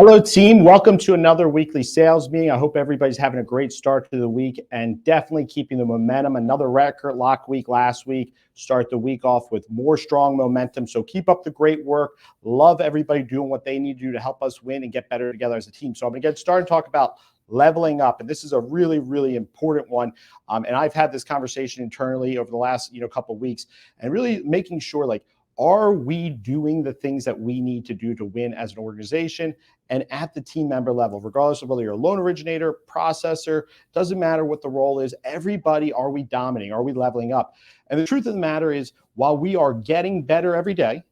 Hello, team. Welcome to another weekly sales meeting. I hope everybody's having a great start to the week and definitely keeping the momentum. Another record lock week last week. Start the week off with more strong momentum. So keep up the great work. Love everybody doing what they need to do to help us win and get better together as a team. So I'm going to get started and talk about leveling up. And this is a really, really important one. And I've had this conversation internally over the last couple of weeks and really making sure, like, are we doing the things that we need to do to win as an organization and at the team member level, regardless of whether you're a loan originator, processor, doesn't matter what the role is, everybody, are we dominating? Are we leveling up? And the truth of the matter is, while we are getting better every day,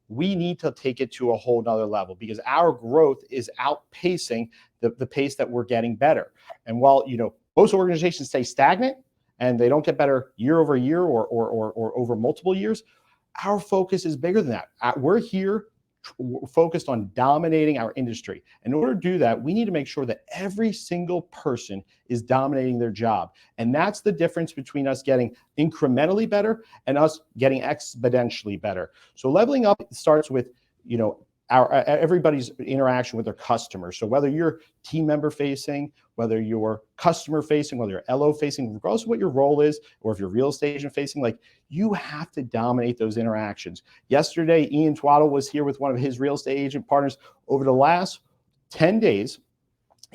we need to take it to a whole nother level because our growth is outpacing the pace that we're getting better. And while, most organizations stay stagnant and they don't get better year over year or over multiple years, our focus is bigger than that. We're here focused on dominating our industry. In order to do that, we need to make sure that every single person is dominating their job. And that's the difference between us getting incrementally better and us getting exponentially better. So leveling up starts with, everybody's interaction with their customers. So whether you're team member facing, whether you're customer facing, whether you're LO facing, regardless of what your role is, or if you're real estate agent facing, like, you have to dominate those interactions. Yesterday, Ian Twaddle was here with one of his real estate agent partners. Over the last 10 days,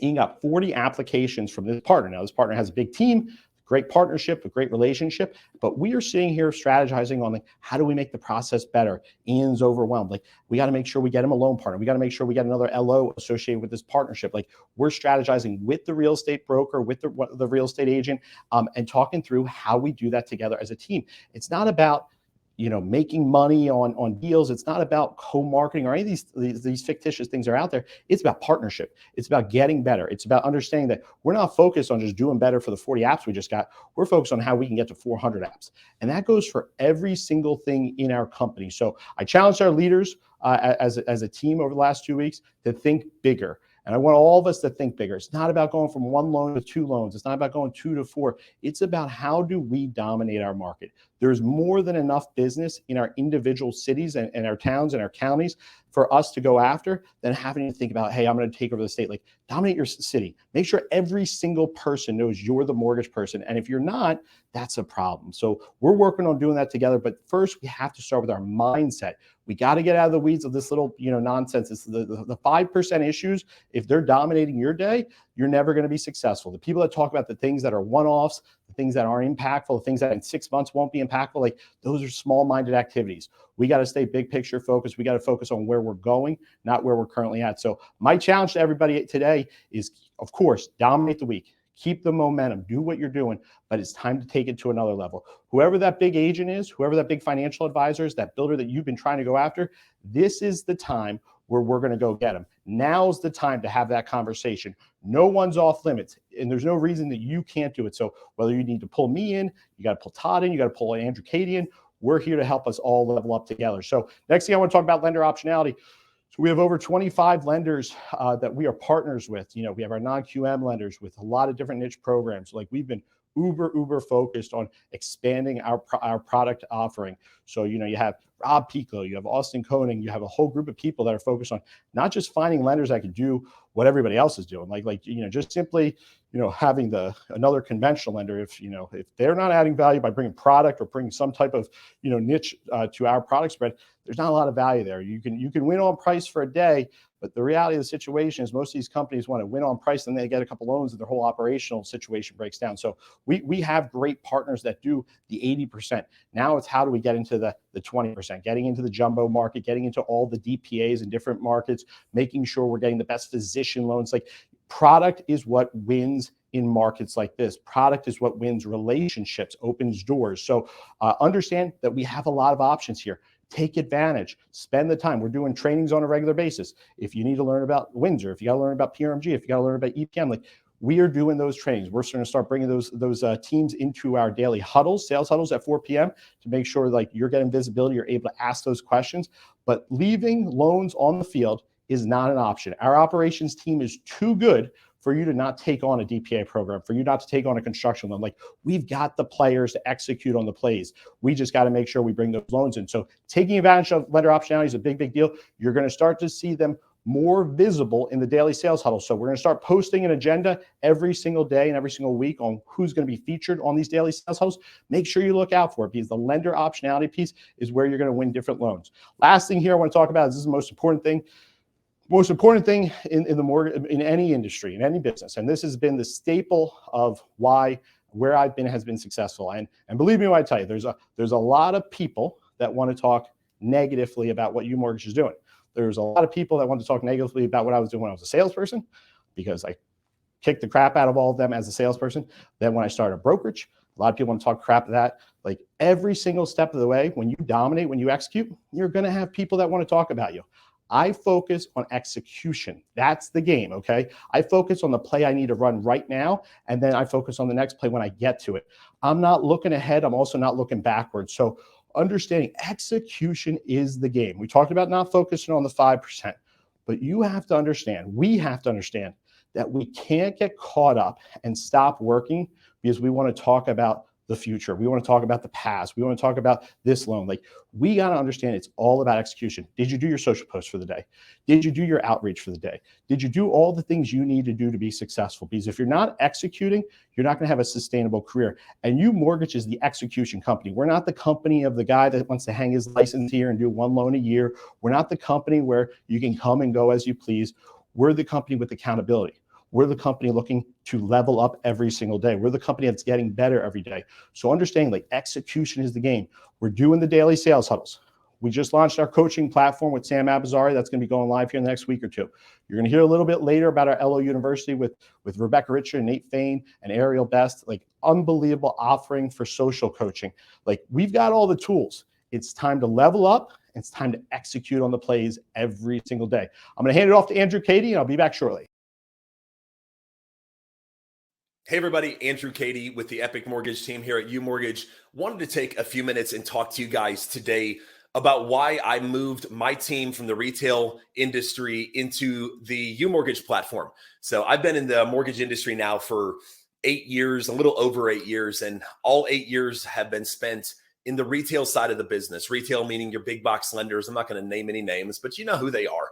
Ian got 40 applications from this partner. Now, this partner has a big team, great partnership, a great relationship, but we are sitting here strategizing on, like, how do we make the process better? Ian's overwhelmed. Like, we got to make sure we get him a loan partner. We got to make sure we get another LO associated with this partnership. Like, we're strategizing with the real estate broker, with the real estate agent, and talking through how we do that together as a team. It's not about making money on deals. It's not about co-marketing or any of these fictitious things are out there. It's about partnership. It's about getting better. It's about understanding that we're not focused on just doing better for the 40 apps we just got. We're focused on how we can get to 400 apps. And that goes for every single thing in our company. So I challenged our leaders as a team over the last 2 weeks to think bigger. And I want all of us to think bigger. It's not about going from 1 loan to 2 loans. It's not about going 2 to 4. It's about how do we dominate our market. There's more than enough business in our individual cities and our towns and our counties for us to go after than having to think about, hey, I'm going to take over the state. Like, dominate your city. Make sure every single person knows you're the mortgage person. And if you're not, that's a problem. So we're working on doing that together. But first, we have to start with our mindset. We got to get out of the weeds of this little, nonsense. It's the 5% issues. If they're dominating your day, you're never going to be successful. The people that talk about the things that are one-offs, the things that aren't impactful, the things that in 6 months won't be impactful, like, those are small-minded activities. We got to stay big picture focused. We got to focus on where we're going, not where we're currently at. So my challenge to everybody today is, of course, dominate the week. Keep the momentum, do what you're doing, but it's time to take it to another level. Whoever that big agent is, whoever that big financial advisor is, that builder that you've been trying to go after, this is the time where we're going to go get them. Now's the time to have that conversation. No one's off limits, and there's no reason that you can't do it. So whether you need to pull me in, you got to pull Todd in, you got to pull Andrew Cady in, we're here to help us all level up together. So next thing I want to talk about lender optionality. So we have over 25 lenders that we are partners with. We have our non-QM lenders with a lot of different niche programs. Like, we've been uber focused on expanding our product offering. So, you have Rob Pico, you have Austin Koning, you have a whole group of people that are focused on not just finding lenders that can do what everybody else is doing, just simply, having another conventional lender. If they're not adding value by bringing product or bringing some type of, niche to our product spread, there's not a lot of value there. You can win on price for a day, but the reality of the situation is most of these companies want to win on price, and they get a couple loans and their whole operational situation breaks down. So we have great partners that do the 80%. Now it's how do we get into the 20%, getting into the jumbo market, getting into all the DPAs in different markets, making sure we're getting the best physician loans. Like, product is what wins in markets like this. Product is what wins relationships, opens doors. So understand that we have a lot of options here. Take advantage, spend the time. We're doing trainings on a regular basis. If you need to learn about Windsor, if you got to learn about PRMG, if you got to learn about EPM, like, we are doing those trainings. We're going to start bringing those teams into our daily huddles, sales huddles at 4 p.m. to make sure, like, you're getting visibility, you're able to ask those questions. But leaving loans on the field is not an option. Our operations team is too good for you to not take on a DPA program, for you not to take on a construction loan. Like, we've got the players to execute on the plays. We just got to make sure we bring those loans in. So taking advantage of lender optionality is a big deal. You're going to start to see them more visible in the daily sales huddle. So we're going to start posting an agenda every single day and every single week on who's going to be featured on these daily sales huddles. Make sure you look out for it, because the lender optionality piece is where you're going to win different loans. Last thing here I want to talk about is, this is the most important thing. Most important thing in the mortgage, in any industry, in any business, and this has been the staple of why where I've been has been successful. And believe me when I tell you, there's a lot of people that want to talk negatively about what UMortgage is doing. There's a lot of people that want to talk negatively about what I was doing when I was a salesperson, because I kicked the crap out of all of them as a salesperson. Then when I started a brokerage, a lot of people want to talk crap to that. Like, every single step of the way, when you dominate, when you execute, you're going to have people that want to talk about you. I focus on execution. That's the game, okay? I focus on the play I need to run right now, and then I focus on the next play when I get to it. I'm not looking ahead. I'm also not looking backwards. So understanding execution is the game. We talked about not focusing on the 5%, but you have to understand, we have to understand that we can't get caught up and stop working because we want to talk about the future. We want to talk about the past. We want to talk about this loan. Like, we got to understand it's all about execution. Did you do your social post for the day? Did you do your outreach for the day? Did you do all the things you need to do to be successful? Because if you're not executing, you're not going to have a sustainable career. And UMortgage is the execution company. We're not the company of the guy that wants to hang his license here and do one loan a year. We're not the company where you can come and go as you please. We're the company with accountability. We're the company looking to level up every single day. We're the company that's getting better every day. So understanding, like, execution is the game. We're doing the daily sales huddles. We just launched our coaching platform with Sam Abazari. That's going to be going live here in the next week or two. You're going to hear a little bit later about our LO University with Rebecca Richard, Nate Fain, and Ariel Best. Like, unbelievable offering for social coaching. Like, we've got all the tools. It's time to level up. It's time to execute on the plays every single day. I'm going to hand it off to Andrew Cady, and I'll be back shortly. Hey everybody, Andrew Cady with the Epic Mortgage team here at UMortgage. Wanted to take a few minutes and talk to you guys today about why I moved my team from the retail industry into the UMortgage platform. So I've been in the mortgage industry now for 8 years, a little over 8 years, and all 8 years have been spent in the retail side of the business. Retail meaning your big box lenders. I'm not going to name any names, but you know who they are.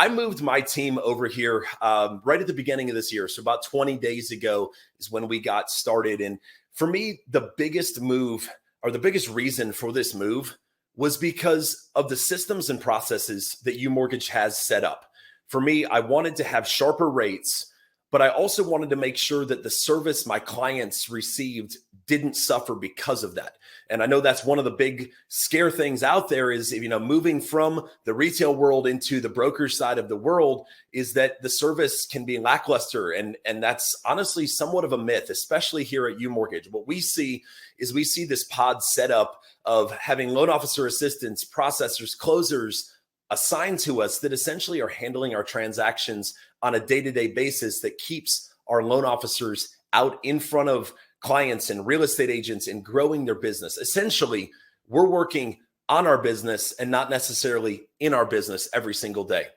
I moved my team over here right at the beginning of this year. So about 20 days ago is when we got started. And for me, the biggest move, or the biggest reason for this move, was because of the systems and processes that UMortgage has set up. For me, I wanted to have sharper rates, but I also wanted to make sure that the service my clients received didn't suffer because of that. And I know that's one of the big scare things out there is, moving from the retail world into the broker side of the world, is that the service can be lackluster. And that's honestly somewhat of a myth, especially here at UMortgage. What we see is this pod setup of having loan officer assistants, processors, closers assigned to us that essentially are handling our transactions on a day-to-day basis that keeps our loan officers out in front of clients and real estate agents and growing their business. Essentially, we're working on our business and not necessarily in our business every single day.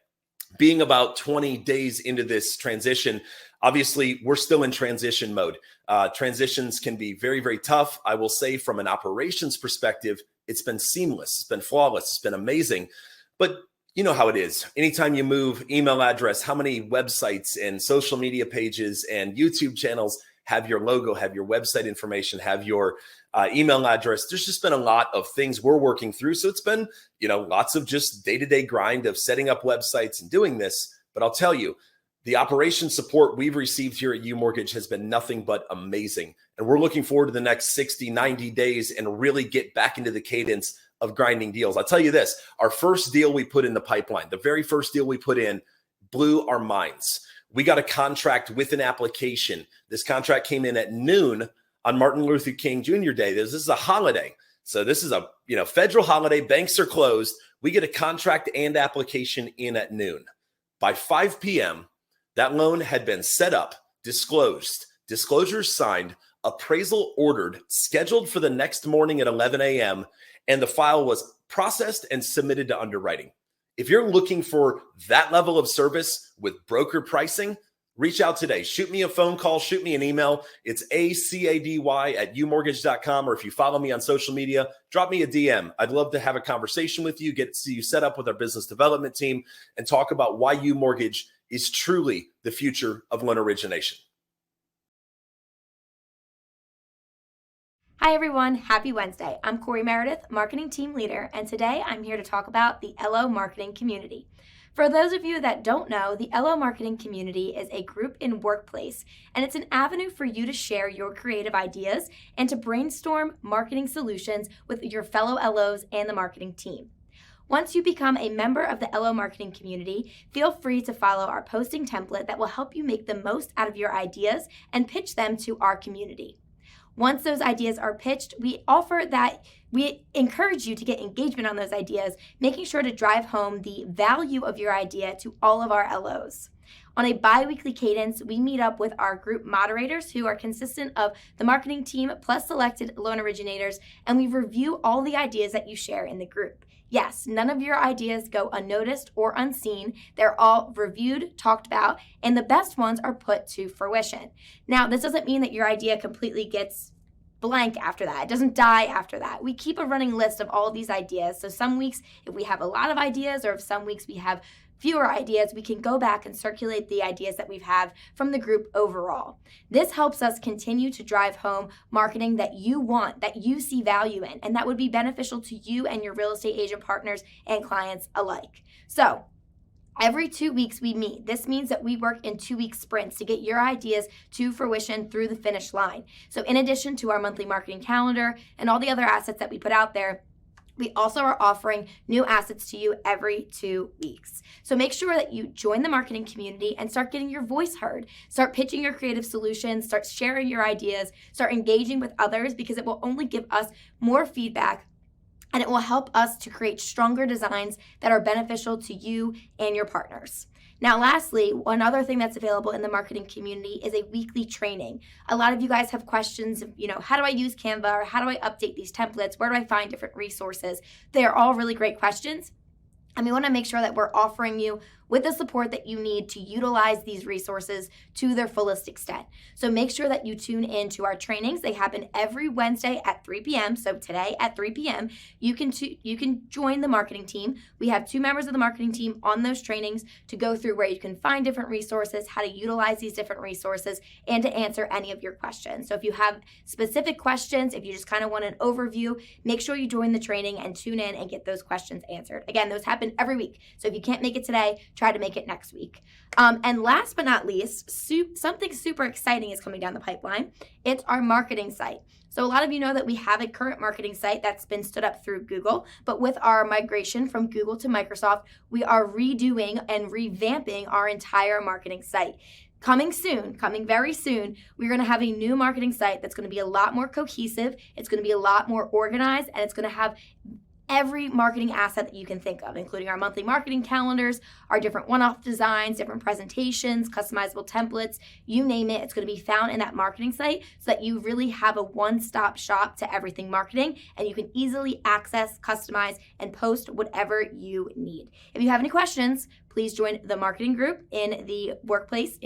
Being about 20 days into this transition, obviously, we're still in transition mode. Transitions can be very, very tough. I will say from an operations perspective, it's been seamless. It's been flawless. It's been amazing. But you know how it is. Anytime you move email address, how many websites and social media pages and YouTube channels have your logo, have your website information, have your email address. There's just been a lot of things we're working through. So it's been, lots of just day-to-day grind of setting up websites and doing this. But I'll tell you, the operations support we've received here at UMortgage has been nothing but amazing. And we're looking forward to the next 60, 90 days and really get back into the cadence of grinding deals. I'll tell you this, our first deal we put in the pipeline, the very first deal we put in, blew our minds. We got a contract with an application. This contract came in at noon on Martin Luther King Jr. Day. This is a holiday. So this is a federal holiday. Banks are closed. We get a contract and application in at noon. By 5 p.m., that loan had been set up, disclosed, disclosures signed, appraisal ordered, scheduled for the next morning at 11 a.m., and the file was processed and submitted to underwriting. If you're looking for that level of service with broker pricing, Reach out today. Shoot me a phone call. Shoot me an email. It's acady@umortgage.com. Or if you follow me on social media, drop me a DM. I'd love to have a conversation with you, get to see you set up with our business development team, and talk about why UMortgage is truly the future of loan origination. Hi everyone, happy Wednesday. I'm Corie Meredith, Marketing Team Leader, and today I'm here to talk about the LO Marketing Community. For those of you that don't know, the LO Marketing Community is a group in workplace, and it's an avenue for you to share your creative ideas and to brainstorm marketing solutions with your fellow LOs and the marketing team. Once you become a member of the LO Marketing Community, feel free to follow our posting template that will help you make the most out of your ideas and pitch them to our community. Once those ideas are pitched, we encourage you to get engagement on those ideas, making sure to drive home the value of your idea to all of our LOs. On a bi-weekly cadence, we meet up with our group moderators who are consistent of the marketing team plus selected loan originators, and we review all the ideas that you share in the group. Yes, none of your ideas go unnoticed or unseen. They're all reviewed, talked about, and the best ones are put to fruition. Now, this doesn't mean that your idea completely gets blank after that. It doesn't die after that. We keep a running list of all of these ideas. So some weeks, if we have a lot of ideas, or if some weeks we have fewer ideas, we can go back and circulate the ideas that we've had from the group overall. This helps us continue to drive home marketing that you want, that you see value in, and that would be beneficial to you and your real estate agent partners and clients alike. So every 2 weeks we meet. This means that we work in 2-week sprints to get your ideas to fruition through the finish line. So in addition to our monthly marketing calendar and all the other assets that we put out there, we also are offering new assets to you every 2 weeks. So make sure that you join the marketing community and start getting your voice heard. Start pitching your creative solutions, start sharing your ideas, start engaging with others, because it will only give us more feedback, and it will help us to create stronger designs that are beneficial to you and your partners. Now, lastly, one other thing that's available in the marketing community is a weekly training. A lot of you guys have questions of, how do I use Canva, or how do I update these templates? Where do I find different resources? They are all really great questions. And we want to make sure that we're offering you with the support that you need to utilize these resources to their fullest extent. So make sure that you tune in to our trainings. They happen every Wednesday at 3 p.m. So today at 3 p.m., you can join the marketing team. We have 2 members of the marketing team on those trainings to go through where you can find different resources, how to utilize these different resources, and to answer any of your questions. So if you have specific questions, if you just kind of want an overview, make sure you join the training and tune in and get those questions answered. Again, those happen every week. So if you can't make it today, try to make it next week. And last but not least, something super exciting is coming down the pipeline. It's our marketing site. So a lot of you know that we have a current marketing site that's been stood up through Google, but with our migration from Google to Microsoft, we are redoing and revamping our entire marketing site. Coming very soon, we're going to have a new marketing site that's going to be a lot more cohesive, it's going to be a lot more organized, and it's going to have every marketing asset that you can think of, including our monthly marketing calendars, our different one-off designs, different presentations, customizable templates, you name it. It's going to be found in that marketing site so that you really have a one-stop shop to everything marketing, and you can easily access, customize, and post whatever you need. If you have any questions, please join the marketing group in the workplace,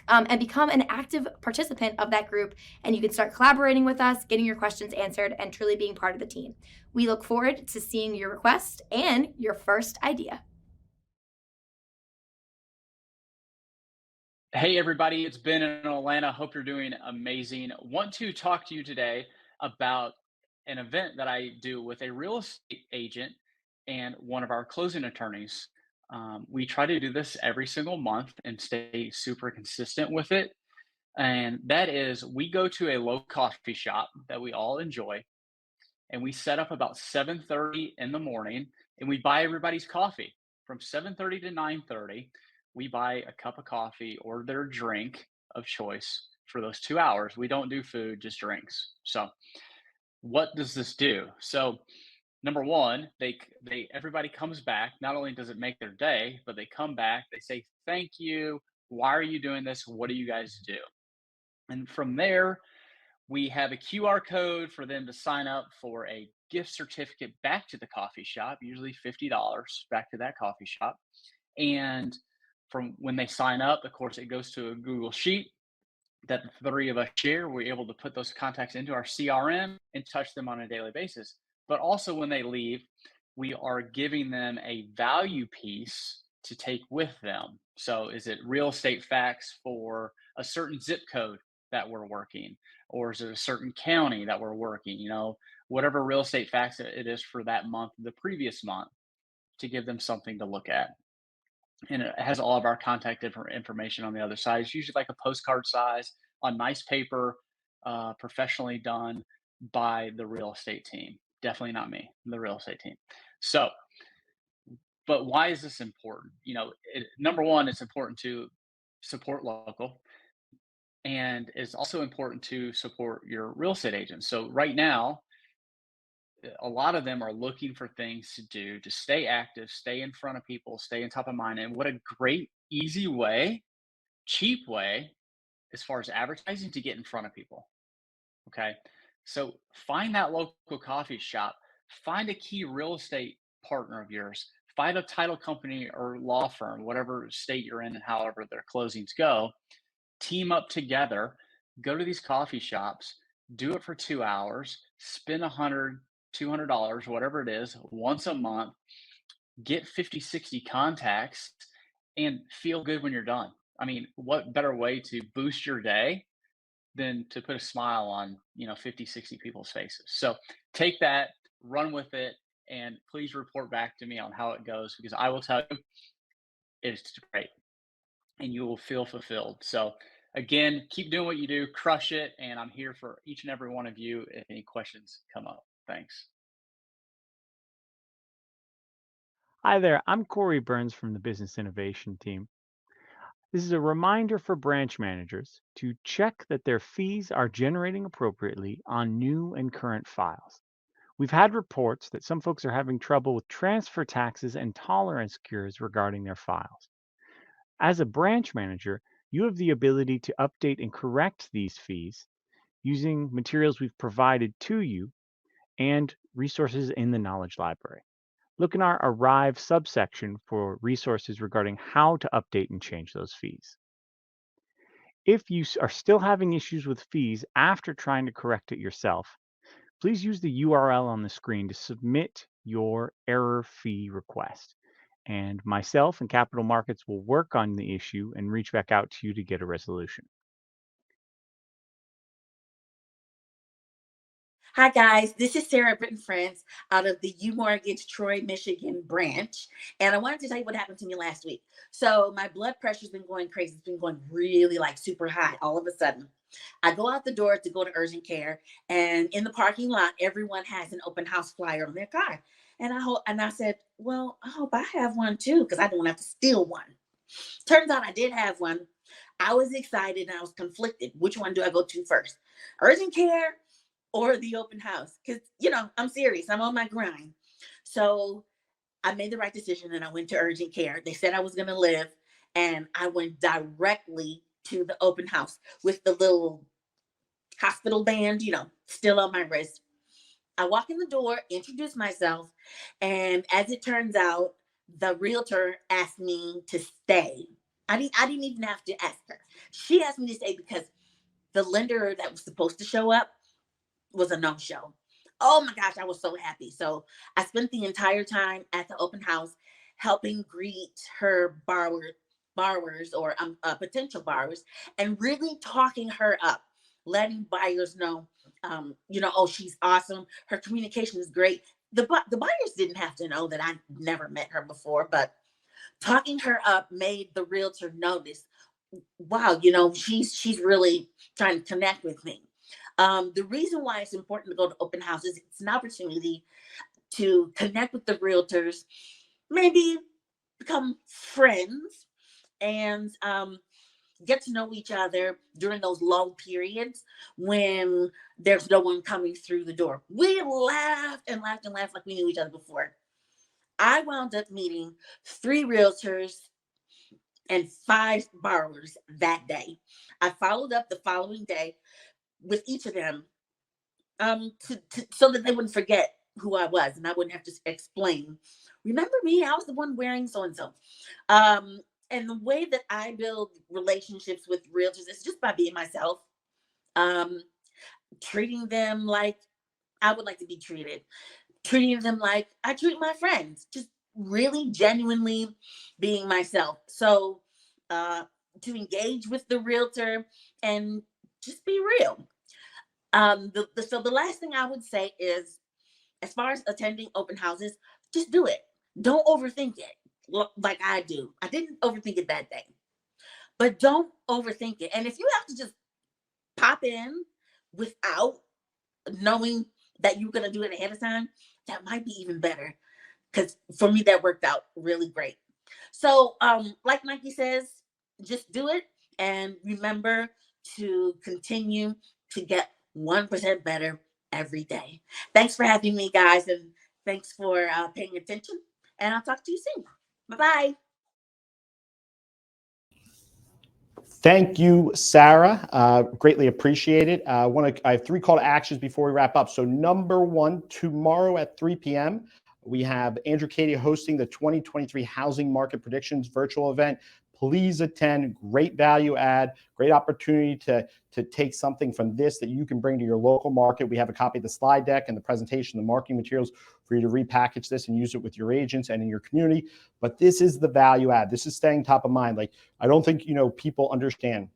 and become an active participant of that group. And you can start collaborating with us, getting your questions answered, and truly being part of the team. We look forward to seeing your request and your first idea. Hey everybody, it's Ben in Atlanta. Hope you're doing amazing. Want to talk to you today about an event that I do with a real estate agent and one of our closing attorneys. We try to do this every single month and stay super consistent with it. And that is, we go to a local coffee shop that we all enjoy, and we set up about 7:30 in the morning, and we buy everybody's coffee from 7:30 to 9:30. We buy a cup of coffee or their drink of choice for those 2 hours. We don't do food, just drinks. So what does this do? So number one, everybody comes back. Not only does it make their day, but they come back, they say, thank you. Why are you doing this? What do you guys do? And from there, we have a QR code for them to sign up for a gift certificate back to the coffee shop, usually $50 back to that coffee shop. And from when they sign up, of course, it goes to a Google Sheet that the three of us share. We're able to put those contacts into our CRM and touch them on a daily basis. But also when they leave, we are giving them a value piece to take with them. So is it real estate facts for a certain zip code that we're working? Or is it a certain county that we're working? Whatever real estate facts it is for that month, the previous month, to give them something to look at. And it has all of our contact information on the other side. It's usually like a postcard size on nice paper, professionally done by the real estate team. Definitely not me, the real estate team. So, but why is this important? Number one, it's important to support local, and it's also important to support your real estate agents. So right now, a lot of them are looking for things to do to stay active, stay in front of people, stay on top of mind. And what a great, easy way, cheap way, as far as advertising, to get in front of people. Okay. So find that local coffee shop, find a key real estate partner of yours, find a title company or law firm, whatever state you're in and however their closings go, team up together, go to these coffee shops, do it for 2 hours, spend $100, $200, whatever it is, once a month, get 50, 60 contacts, and feel good when you're done. I mean, what better way to boost your day than to put a smile on, 50, 60 people's faces? So take that, run with it, and please report back to me on how it goes, because I will tell you, it's great and you will feel fulfilled. So again, keep doing what you do, crush it. And I'm here for each and every one of you if any questions come up. Thanks. Hi there, I'm Corey Burns from the Business Innovation Team. This is a reminder for branch managers to check that their fees are generating appropriately on new and current files. We've had reports that some folks are having trouble with transfer taxes and tolerance cures regarding their files. As a branch manager, you have the ability to update and correct these fees using materials we've provided to you and resources in the Knowledge Library. Look in our Arrive subsection for resources regarding how to update and change those fees. If you are still having issues with fees after trying to correct it yourself, please use the URL on the screen to submit your error fee request. And myself and Capital Markets will work on the issue and reach back out to you to get a resolution. Hi guys, this is Sarah Britton-France out of the UMortgage Troy, Michigan branch. And I wanted to tell you what happened to me last week. So my blood pressure's been going crazy. It's been going really super high all of a sudden. I go out the door to go to urgent care, and in the parking lot, everyone has an open house flyer on their car. And I said, well, I hope I have one too, because I don't have to steal one. Turns out I did have one. I was excited and I was conflicted. Which one do I go to first? Urgent care or the open house? Because, I'm serious. I'm on my grind. So I made the right decision and I went to urgent care. They said I was going to live, and I went directly to the open house with the little hospital band, still on my wrist. I walk in the door, introduce myself, and as it turns out, the realtor asked me to stay. I didn't even have to ask her. She asked me to stay because the lender that was supposed to show up was a no-show. Oh my gosh, I was so happy. So I spent the entire time at the open house helping greet her borrowers or potential borrowers, and really talking her up, letting buyers know, oh, she's awesome. Her communication is great. The buyers didn't have to know that I never met her before, but talking her up made the realtor notice, wow, she's really trying to connect with me. The reason why it's important to go to open houses, it's an opportunity to connect with the realtors, maybe become friends, and get to know each other during those low periods when there's no one coming through the door. We laughed and laughed and laughed like we knew each other before. I wound up meeting 3 realtors and 5 borrowers that day. I followed up the following day with each of them so that they wouldn't forget who I was and I wouldn't have to explain. Remember me? I was the one wearing so-and-so. And the way that I build relationships with realtors is just by being myself, um, treating them like I would like to be treated, treating them like I treat my friends, just really genuinely being myself. So uh, to engage with the realtor and just be real. So the last thing I would say is, as far as attending open houses, just do it. Don't overthink it like I do. I didn't overthink it that day, but don't overthink it. And if you have to just pop in without knowing that you're going to do it ahead of time, that might be even better. Because for me, that worked out really great. So, like Nike says, just do it. And remember to continue to get 1% better every day. Thanks for having me, guys. And thanks for paying attention. And I'll talk to you soon. Bye-bye. Thank you, Sarah. Greatly appreciate it. I have 3 call to actions before we wrap up. So number 1, tomorrow at 3 p.m., we have Andrew Cady hosting the 2023 Housing Market Predictions virtual event. Please attend. Great value add, great opportunity to take something from this that you can bring to your local market. We have a copy of the slide deck and the presentation, the marketing materials for you to repackage this and use it with your agents and in your community. But this is the value add. This is staying top of mind. Like, I don't think, people understand.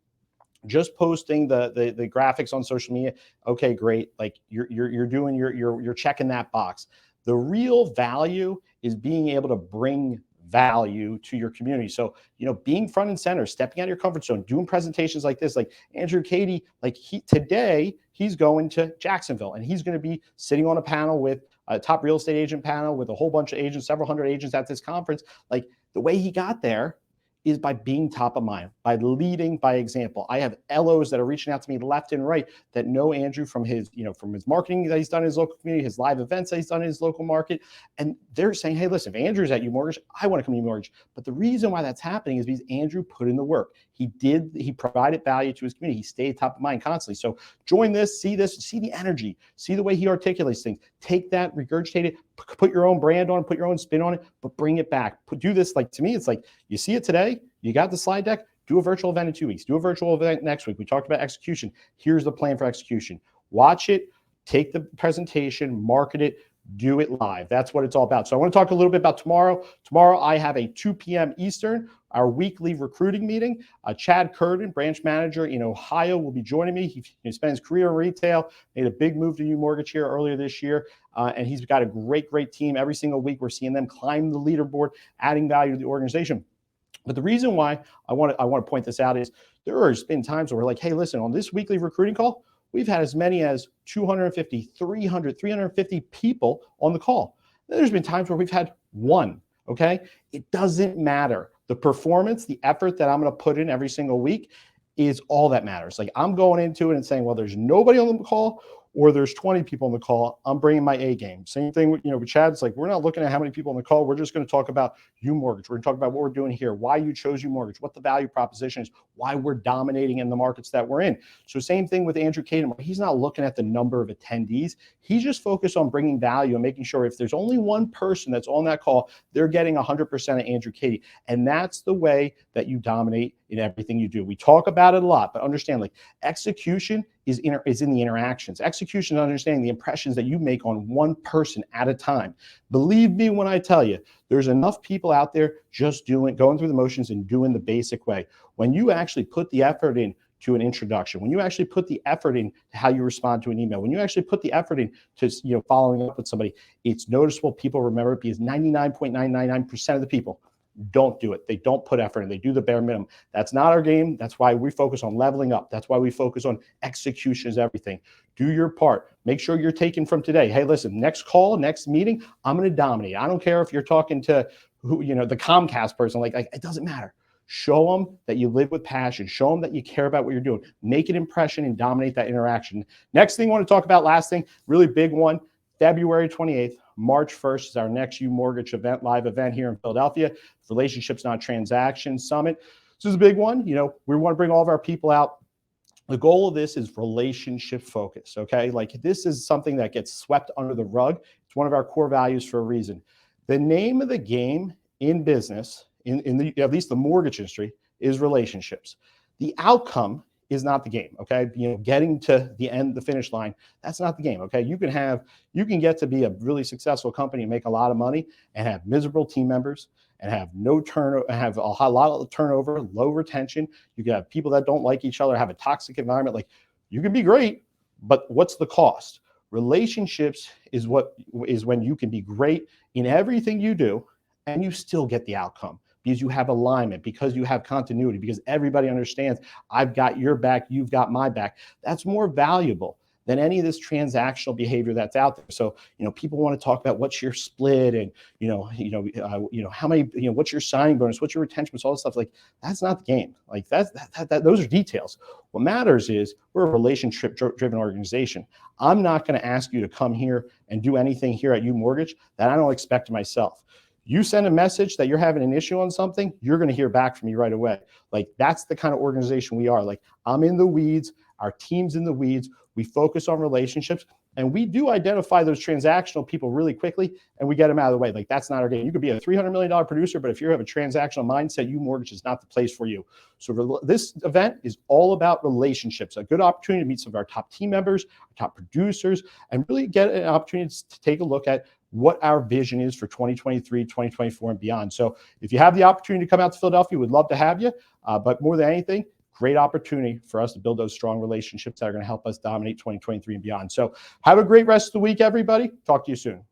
Just posting the graphics on social media, okay, great. Like you're checking that box. The real value is being able to bring value to your community. So, being front and center, stepping out of your comfort zone, doing presentations like this, like Andrew Cady, today he's going to Jacksonville and he's going to be sitting on a panel with a top real estate agent panel with a whole bunch of agents, several hundred agents at this conference. Like, the way he got there is by being top of mind, by leading by example. I have LOs that are reaching out to me left and right that know Andrew from his marketing that he's done in his local community, his live events that he's done in his local market. And they're saying, hey, listen, if Andrew's at UMortgage, I want to come to UMortgage. But the reason why that's happening is because Andrew put in the work. He provided value to his community. He stayed top of mind constantly. So join this, see the energy, see the way he articulates things. Take that, regurgitate it, put your own brand on it, put your own spin on it, but bring it back. Do this, to me, it's like, you see it today, you got the slide deck, do a virtual event in 2 weeks, do a virtual event next week. We talked about execution. Here's the plan for execution. Watch it, take the presentation, market it, do it live. That's what it's all about. So I want to talk a little bit about tomorrow. Tomorrow, I have a 2 p.m. Eastern, our weekly recruiting meeting. Chad Curtin, branch manager in Ohio, will be joining me. He spent his career in retail, made a big move to UMortgage here earlier this year, and he's got a great team. Every single week, we're seeing them climb the leaderboard, adding value to the organization. But the reason why I want to point this out is there has been times where we're like, hey, listen, on this weekly recruiting call, we've had as many as 250, 300, 350 people on the call. Then there's been times where we've had 1, okay? It doesn't matter. The performance, the effort that I'm going to put in every single week is all that matters. Like, I'm going into it and saying, well, there's nobody on the call or there's 20 people on the call. I'm bringing my A game. Same thing with Chad's like, we're not looking at how many people on the call. We're just going to talk about UMortgage. We're going to talk about what we're doing here, why you chose UMortgage, what the value proposition is, why we're dominating in the markets that we're in. So same thing with Andrew Cady. He's not looking at the number of attendees. He's just focused on bringing value and making sure if there's only one person that's on that call, they're getting 100% of Andrew Cady. And that's the way that you dominate in everything you do. We talk about it a lot, but understand, execution is in the interactions. Execution is understanding the impressions that you make on one person at a time. Believe me when I tell you, there's enough people out there just going through the motions and doing the basic way. When you actually put the effort in to an introduction, when you actually put the effort in to how you respond to an email, when you actually put the effort in to following up with somebody, it's noticeable. People remember it because 99.999% of the people don't do it. They don't put effort in. They do the bare minimum. That's not our game. That's why we focus on leveling up. That's why we focus on execution is everything. Do your part. Make sure you're taking from today. Hey, listen, next call, next meeting, I'm going to dominate. I don't care if you're talking to the Comcast person. Like, it doesn't matter. Show them that you live with passion. Show them that you care about what you're doing. Make an impression and dominate that interaction. Next thing I want to talk about, last thing, really big one, February 28th, March 1st is our next UMortgage event, live event here in Philadelphia, Relationships Not Transactions Summit. This is a big one. We want to bring all of our people out. The goal of this is relationship focus, okay? This is something that gets swept under the rug. It's one of our core values for a reason. The name of the game in business in the, at least the mortgage industry, is relationships. The outcome is not the game. Okay. Getting to the end, the finish line, that's not the game. Okay. You can get to be a really successful company and make a lot of money and have miserable team members and have no turnover, have a lot of turnover, low retention. You can have people that don't like each other, have a toxic environment. Like, you can be great, but what's the cost? Relationships is when you can be great in everything you do and you still get the outcome, because you have alignment, because you have continuity, because everybody understands I've got your back, you've got my back. That's more valuable than any of this transactional behavior that's out there. So, people want to talk about what's your split and, how many, what's your signing bonus, what's your retention bonus, all this stuff. Like, that's not the game. Like, those are details. What matters is we're a relationship driven organization. I'm not going to ask you to come here and do anything here at UMortgage that I don't expect of myself. You send a message that you're having an issue on something, you're going to hear back from me right away. Like, that's the kind of organization we are. Like, I'm in the weeds, our team's in the weeds. We focus on relationships, and we do identify those transactional people really quickly, and we get them out of the way. Like, that's not our game. You could be a $300 million producer, but if you have a transactional mindset, UMortgage is not the place for you. So this event is all about relationships, a good opportunity to meet some of our top team members, our top producers, and really get an opportunity to take a look at what our vision is for 2023, 2024, and beyond. So if you have the opportunity to come out to Philadelphia, we'd love to have you. But more than anything, great opportunity for us to build those strong relationships that are going to help us dominate 2023 and beyond. So have a great rest of the week, everybody. Talk to you soon.